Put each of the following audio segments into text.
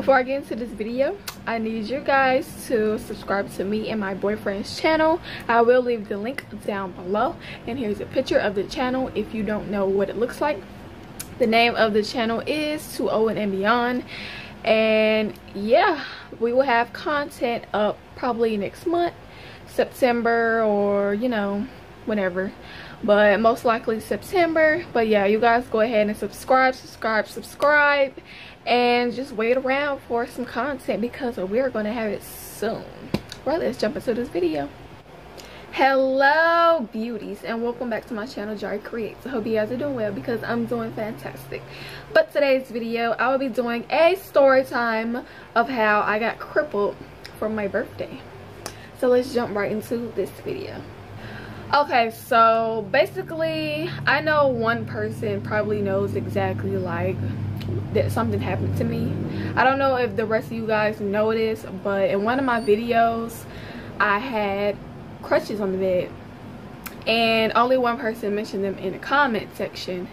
Before I get into this video, I need you guys to subscribe to me and my boyfriend's channel. I will leave the link down below, and here's a picture of the channel if you don't know what it looks like. The name of the channel is 201 and Beyond, and yeah, we will have content up probably next month, September, or you know, whenever, but most likely September. But yeah, you guys go ahead and subscribe, and just wait around for some content because we're going to have it soon. Well, let's jump into this video. Hello beauties, and welcome back to my channel, Jaria Creates. I hope you guys are doing well because I'm doing fantastic. But today's video, I will be doing a story time of how I got crippled for my birthday. So let's jump right into this video. Okay, so basically I know one person probably knows exactly like that something happened to me. I don't know if the rest of you guys know this, but in one of my videos I had crutches on the bed, and only one person mentioned them in the comment section.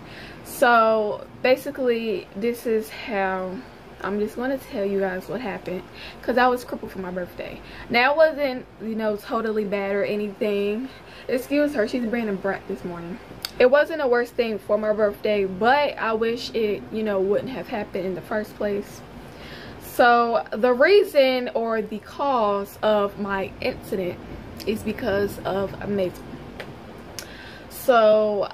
So basically this is how I'm just going to tell you guys what happened, because I was crippled for my birthday. Now it wasn't, you know, totally bad or anything. Excuse her, she's bringing a brat this morning. It wasn't the worst thing for my birthday, but I wish it, you know, wouldn't have happened in the first place. So the reason or the cause of my incident is because of a mate. So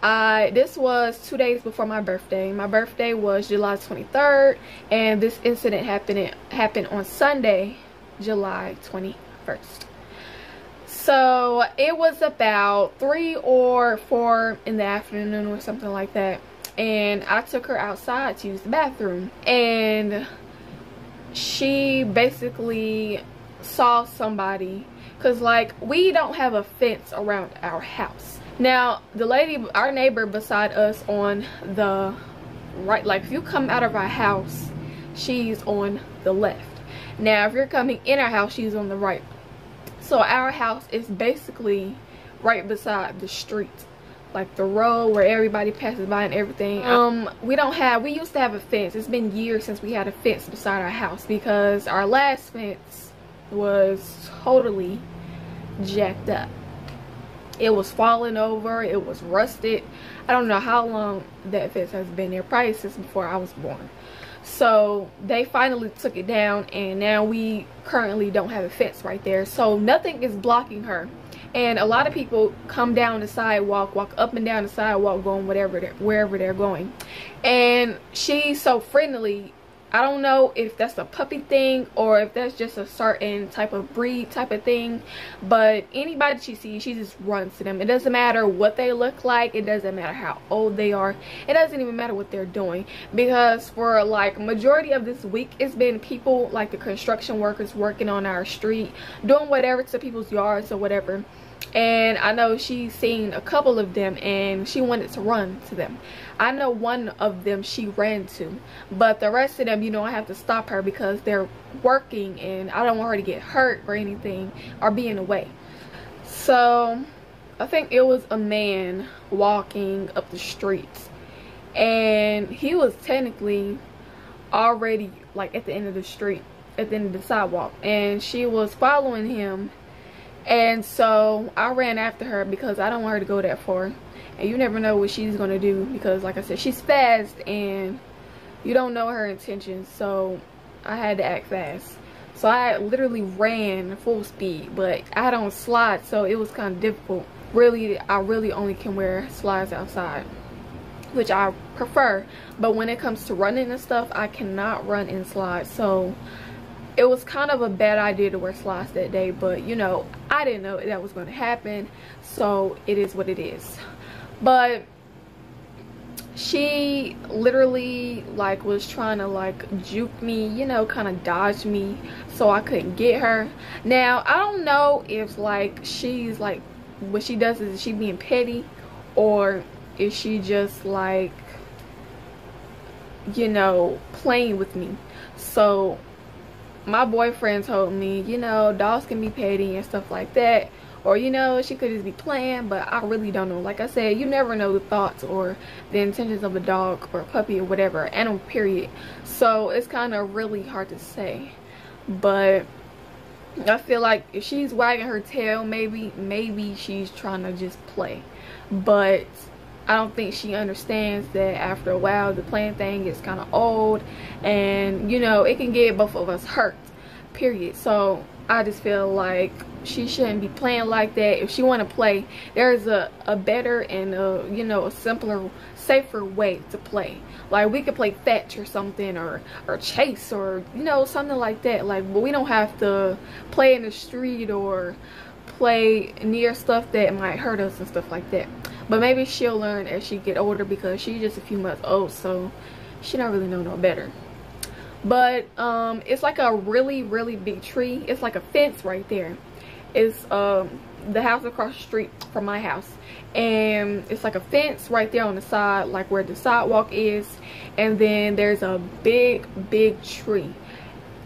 this was 2 days before my birthday. My birthday was July 23rd, and this incident happened on Sunday, July 21st. So it was about 3 or 4 in the afternoon or something like that, and I took her outside to use the bathroom, and she basically saw somebody, because like we don't have a fence around our house. Now the lady, our neighbor beside us on the right, like if you come out of our house, she's on the left. Now if you're coming in our house, she's on the right. So our house is basically right beside the street, like the road where everybody passes by and everything. We used to have a fence. It's been years since we had a fence beside our house because our last fence was totally jacked up. It was falling over, it was rusted. I don't know how long that fence has been there, probably since before I was born. So they finally took it down, and now we currently don't have a fence right there, so nothing is blocking her. And a lot of people come down the sidewalk, walk up and down the sidewalk, going wherever they're going, and she's so friendly. I don't know if that's a puppy thing or if that's just a certain type of breed type of thing, but anybody she sees, she just runs to them. It doesn't matter what they look like, it doesn't matter how old they are, it doesn't even matter what they're doing, because for like majority of this week it's been people like the construction workers working on our street, doing whatever to people's yards or whatever. And I know she's seen a couple of them and she wanted to run to them. I know one of them she ran to, but the rest of them, you know, I have to stop her because they're working and I don't want her to get hurt or anything or be in the way. So I think it was a man walking up the street, and he was technically already like at the end of the street, at the end of the sidewalk, and she was following him. And so I ran after her because I don't want her to go that far, and you never know what she's gonna do, because like I said, she's fast and you don't know her intentions. So I had to act fast, so I literally ran full speed, but I don't slide, so it was kind of difficult. Really, I really only can wear slides outside, which I prefer, but when it comes to running and stuff, I cannot run in slides. So it was kind of a bad idea to wear slides that day, but you know, I didn't know that was going to happen, so it is what it is. But she literally like was trying to like juke me, you know, kind of dodge me so I couldn't get her. Now I don't know if like she's like, what she does is she being petty, or is she just like, you know, playing with me. So my boyfriend told me, you know, dogs can be petty and stuff like that, or you know, she could just be playing, but I really don't know. Like I said, you never know the thoughts or the intentions of a dog or a puppy or whatever, animal period. So it's kind of really hard to say. But I feel like if she's wagging her tail, maybe she's trying to just play. But I don't think she understands that after a while the playing thing is kind of old, and you know, it can get both of us hurt, period. So I just feel like she shouldn't be playing like that. If she want to play, there's a better and you know, a simpler, safer way to play. Like we could play fetch or something, or chase, or you know, something like that. Like, but we don't have to play in the street or play near stuff that might hurt us and stuff like that. But maybe she'll learn as she get older, because she's just a few months old, so she don't really know no better. But it's like a really big tree. It's like a fence right there. It's the house across the street from my house, and it's like a fence right there on the side, like where the sidewalk is, and then there's a big tree.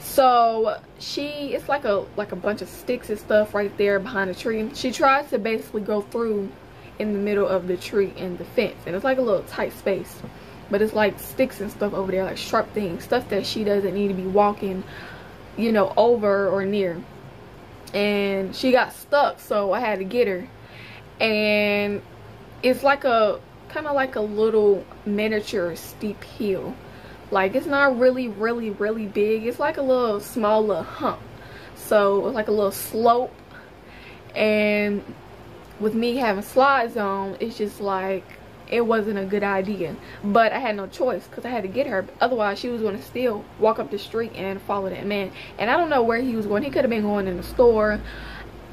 So it's like a bunch of sticks and stuff right there behind the tree. She tries to basically go through in the middle of the tree and the fence, and it's like a little tight space, but it's like sticks and stuff over there, like sharp things, stuff that she doesn't need to be walking, you know, over or near. And she got stuck, so I had to get her. And it's like a kind of like a little miniature steep hill. Like, it's not really big. It's like a little small little hump, so it's like a little slope. And with me having slides on, it's just like it wasn't a good idea. But I had no choice, because I had to get her. Otherwise she was going to still walk up the street and follow that man. And I don't know where he was going. He could have been going in the store.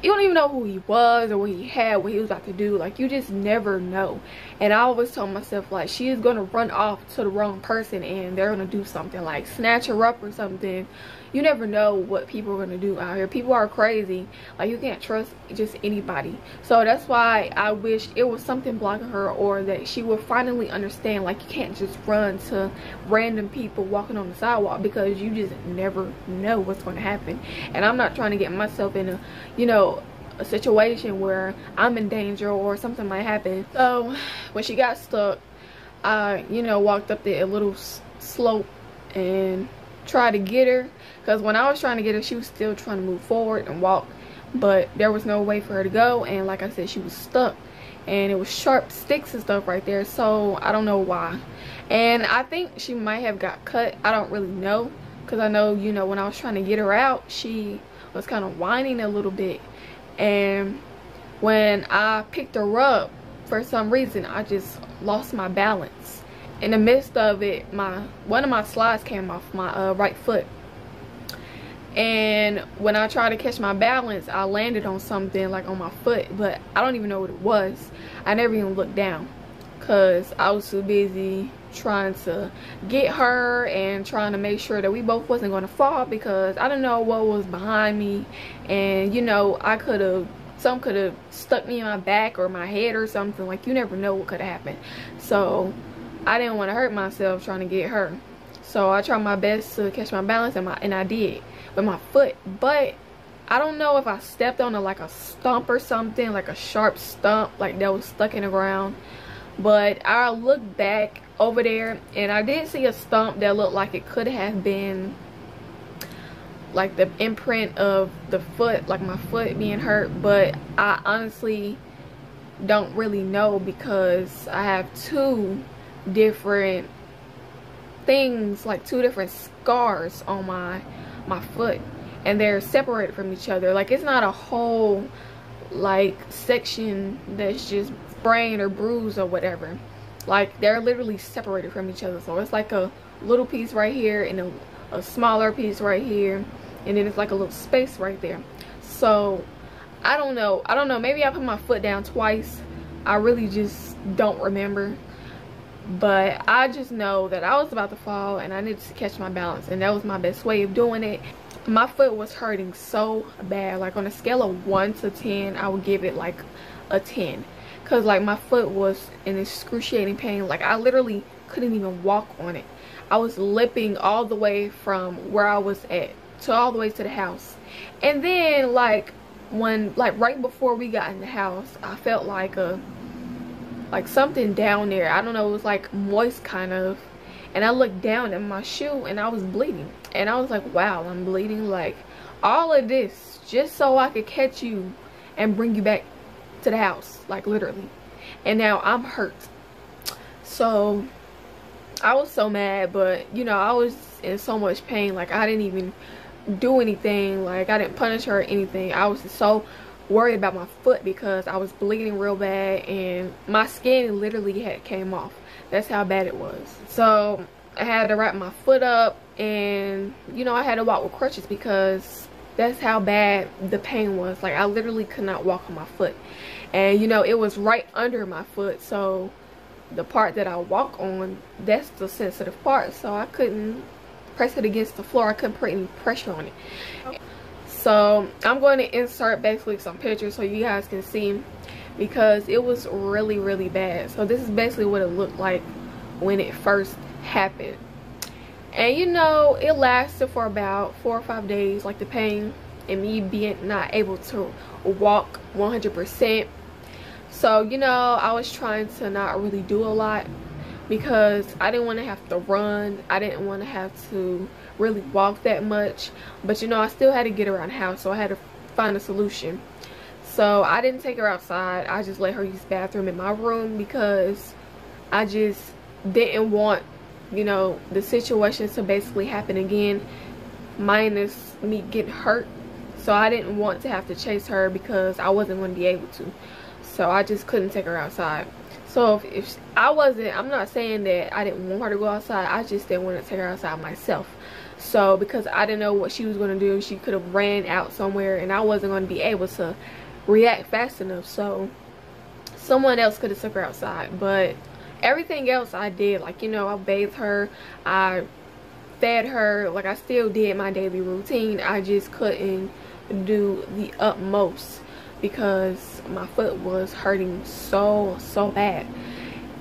You don't even know who he was or what he had, what he was about to do. Like, you just never know. And I always told myself, like, she is going to run off to the wrong person and they're going to do something, like snatch her up or something. You never know what people are going to do out here. People are crazy. Like, you can't trust just anybody. So that's why I wish it was something blocking her, or that she would finally understand, like, you can't just run to random people walking on the sidewalk, because you just never know what's going to happen. And I'm not trying to get myself in a, you know, a situation where I'm in danger or something might happen. So when she got stuck, I, you know, walked up there a little slope and tried to get her, because when I was trying to get her, she was still trying to move forward and walk, but there was no way for her to go. And like I said, she was stuck, and it was sharp sticks and stuff right there, so I don't know why. And I think she might have got cut. I don't really know, because I know, you know, when I was trying to get her out, she was kind of whining a little bit. And when I picked her up, for some reason I just lost my balance. In the midst of it, one of my slides came off my right foot, and when I tried to catch my balance, I landed on something, like on my foot, but I don't even know what it was. I never even looked down, because I was too busy trying to get her and trying to make sure that we both wasn't going to fall, because I didn't know what was behind me. And you know, some could have stuck me in my back or my head or something. Like, you never know what could have happened. So I didn't want to hurt myself trying to get her, so I tried my best to catch my balance, and I did with my foot. But I don't know if I stepped on like a stump or something, like a sharp stump, like that was stuck in the ground. But I looked back over there, and I did see a stump that looked like it could have been like the imprint of the foot, like my foot being hurt. But I honestly don't really know, because I have two different things, like two different scars on my foot, and they're separated from each other. Like, it's not a whole like section that's just sprained or bruised or whatever. Like, they're literally separated from each other. So it's like a little piece right here and a smaller piece right here, and then it's like a little space right there. So I don't know, maybe I put my foot down twice. I really just don't remember. But I just know that I was about to fall and I needed to catch my balance, and that was my best way of doing it. My foot was hurting so bad. Like, on a scale of 1 to 10, I would give it like a 10, because like my foot was in excruciating pain. Like, I literally couldn't even walk on it. I was limping all the way from where I was at to all the way to the house. And then, like, when, like, right before we got in the house, I felt like something down there. I don't know, it was like moist kind of, and I looked down at my shoe and I was bleeding, and I was like, wow, I'm bleeding. Like, all of this just so I could catch you and bring you back to the house, like, literally. And now I'm hurt. So I was so mad, but you know, I was in so much pain. Like, I didn't even do anything. Like, I didn't punish her or anything. I was so worried about my foot because I was bleeding real bad and my skin literally had came off. That's how bad it was. So I had to wrap my foot up, and you know, I had to walk with crutches because that's how bad the pain was. Like, I literally could not walk on my foot, and you know, it was right under my foot, so the part that I walk on, that's the sensitive part, so I couldn't press it against the floor. I couldn't put any pressure on it. So I'm going to insert basically some pictures so you guys can see, because it was really, really bad. So this is basically what it looked like when it first happened. And you know, it lasted for about 4 or 5 days, like the pain and me being not able to walk 100%. So you know, I was trying to not really do a lot because I didn't want to have to run. I didn't want to have to really walk that much, but you know, I still had to get around the house, so I had to find a solution. So I didn't take her outside. I just let her use the bathroom in my room because I just didn't want, you know, the situation to basically happen again, minus me getting hurt. So I didn't want to have to chase her because I wasn't going to be able to. So I just couldn't take her outside. So if I'm not saying that I didn't want her to go outside, I just didn't want to take her outside myself. So because I didn't know what she was going to do, she could have ran out somewhere and I wasn't going to be able to react fast enough. So someone else could have took her outside. But everything else I did, like, you know, I bathed her, I fed her, like, I still did my daily routine. I just couldn't do the utmost because my foot was hurting so bad.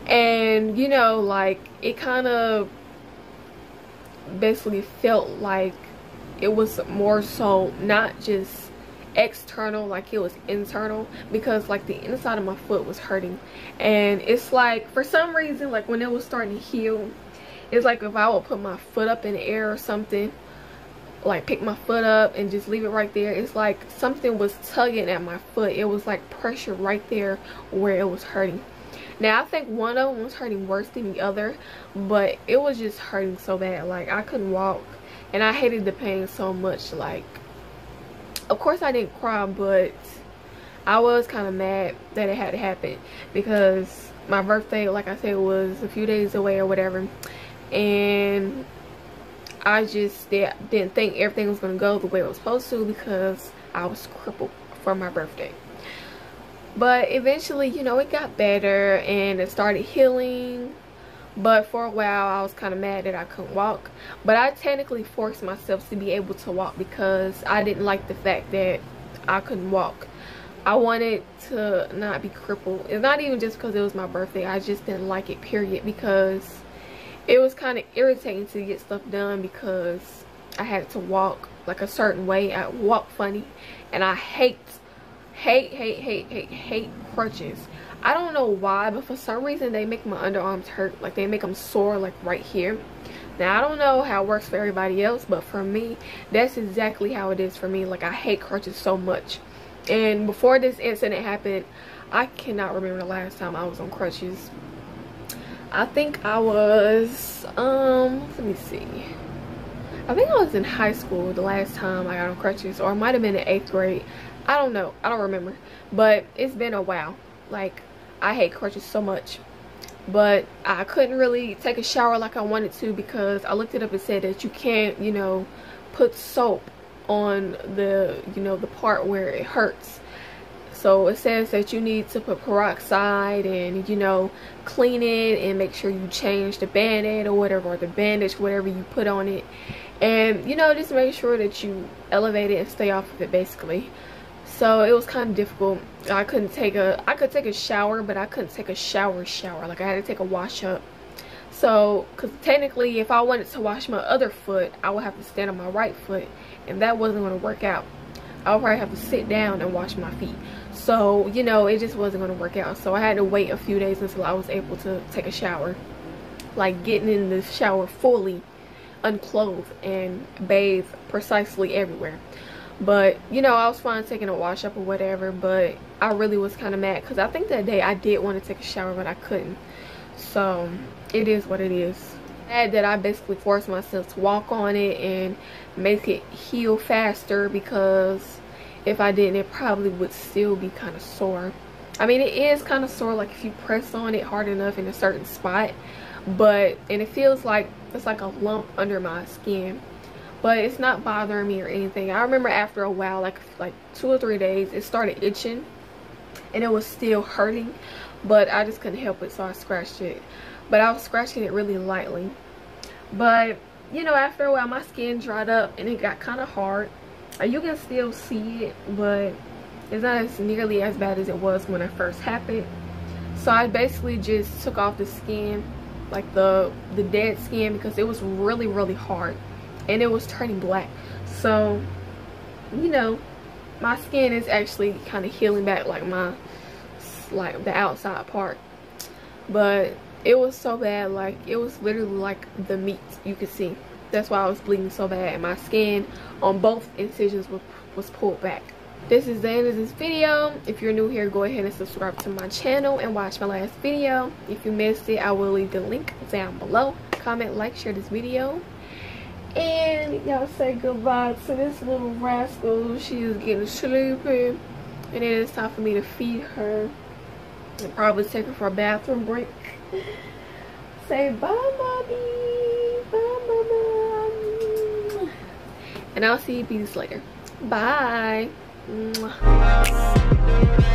And you know, like, it kind of basically felt like it was more so not just external, like it was internal, because like the inside of my foot was hurting. And it's like, for some reason, like when it was starting to heal, it's like if I would put my foot up in the air or something, like pick my foot up and just leave it right there, it's like something was tugging at my foot. It was like pressure right there where it was hurting. Now I think one of them was hurting worse than the other, but it was just hurting so bad. Like, I couldn't walk and I hated the pain so much. Like, of course I didn't cry, but I was kind of mad that it had to happen because my birthday, like I said, was a few days away or whatever, and I just didn't think everything was going to go the way it was supposed to because I was crippled for my birthday. But eventually, you know, it got better and it started healing. But for a while, I was kind of mad that I couldn't walk. But I technically forced myself to be able to walk because I didn't like the fact that I couldn't walk. I wanted to not be crippled. It's not even just because it was my birthday. I just didn't like it, period, because it was kind of irritating to get stuff done because I had to walk like a certain way. I walk funny, and I hate crutches. I don't know why, but for some reason they make my underarms hurt. Like, they make them sore, like right here. Now I don't know how it works for everybody else, but for me, that's exactly how it is for me. Like, I hate crutches so much. And before this incident happened, I cannot remember the last time I was on crutches. I think I was, let me see. I think I was in high school the last time I got on crutches, or it might have been in 8th grade. I don't know. I don't remember. But it's been a while. Like, I hate crutches so much. But I couldn't really take a shower like I wanted to because I looked it up and said that you can't, you know, put soap on the, you know, the part where it hurts. So it says that you need to put peroxide and, you know, clean it and make sure you change the band-aid or whatever, or the bandage, whatever you put on it. And, you know, just make sure that you elevate it and stay off of it, basically. So it was kind of difficult. I could take a shower, but I couldn't take a shower. Like, I had to take a wash up. So, because technically, if I wanted to wash my other foot, I would have to stand on my right foot, and that wasn't going to work out. I'll probably have to sit down and wash my feet. So, you know, it just wasn't going to work out. So I had to wait a few days until I was able to take a shower. Like getting in the shower fully unclothed and bathe precisely everywhere. But, you know, I was fine taking a wash up or whatever. But I really was kind of mad because I think that day I did want to take a shower, but I couldn't. So it is what it is. That I basically forced myself to walk on it and make it heal faster, because if I didn't, it probably would still be kind of sore. I mean, it is kind of sore, like if you press on it hard enough in a certain spot, but and it feels like it's like a lump under my skin, but it's not bothering me or anything. I remember after a while, like 2 or 3 days, it started itching and it was still hurting, but I just couldn't help it, so I scratched it. But I was scratching it really lightly. But, you know, after a while, my skin dried up and it got kind of hard. You can still see it, but it's not as nearly as bad as it was when it first happened. So I basically just took off the skin, like the dead skin, because it was really, really hard. And it was turning black. So, you know, my skin is actually kind of healing back, like the outside part. But it was so bad, like it was literally like the meat you could see. That's why I was bleeding so bad, and my skin on both incisions was pulled back. This is the end of this video. If you're new here, go ahead and subscribe to my channel and watch my last video. If you missed it, I will leave the link down below. Comment, like, share this video, and y'all say goodbye to this little rascal. She is getting sleepy, and it is time for me to feed her and probably take her for a bathroom break. Say bye, mommy. Bye, mama. And I'll see you beauties later. Bye. Mwah.